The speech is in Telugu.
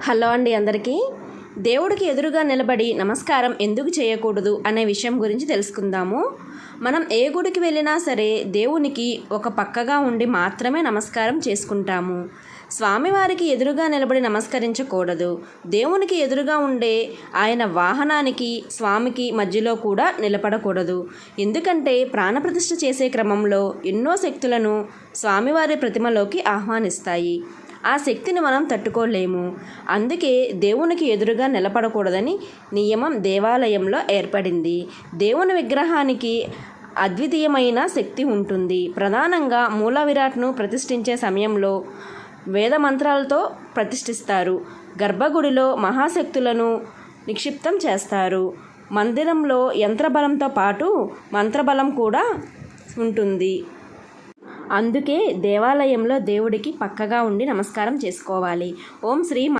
హలో అండి అందరికీ. దేవుడికి ఎదురుగా నిలబడి నమస్కారం ఎందుకు చేయకూడదు అనే విషయం గురించి తెలుసుకుందాము. మనం ఏ గుడికి వెళ్ళినా సరే దేవునికి ఒక పక్కగా ఉండి మాత్రమే నమస్కారం చేసుకుంటాము. స్వామివారికి ఎదురుగా నిలబడి నమస్కరించకూడదు. దేవునికి ఎదురుగా ఉండే ఆయన వాహనానికి స్వామికి మధ్యలో కూడా నిలబడకూడదు. ఎందుకంటే ప్రాణప్రతిష్ఠ చేసే క్రమంలో ఎన్నో శక్తులను స్వామివారి ప్రతిమలోకి ఆహ్వానిస్తాయి. ఆ శక్తిని మనం తట్టుకోలేము. అందుకే దేవునికి ఎదురుగా నిలబడకూడదని నియమం దేవాలయంలో ఏర్పడింది. దేవుని విగ్రహానికి అద్వితీయమైన శక్తి ఉంటుంది. ప్రధానంగా మూల విరాట్ను ప్రతిష్ఠించే సమయంలో వేద మంత్రాలతో ప్రతిష్ఠిస్తారు. గర్భగుడిలో మహాశక్తులను నిక్షిప్తం చేస్తారు. మందిరంలో యంత్రబలంతో పాటు మంత్రబలం కూడా ఉంటుంది. అందుకే దేవాలయంలో దేవుడికి పక్కగా ఉండి నమస్కారం చేసుకోవాలి. ఓం శ్రీ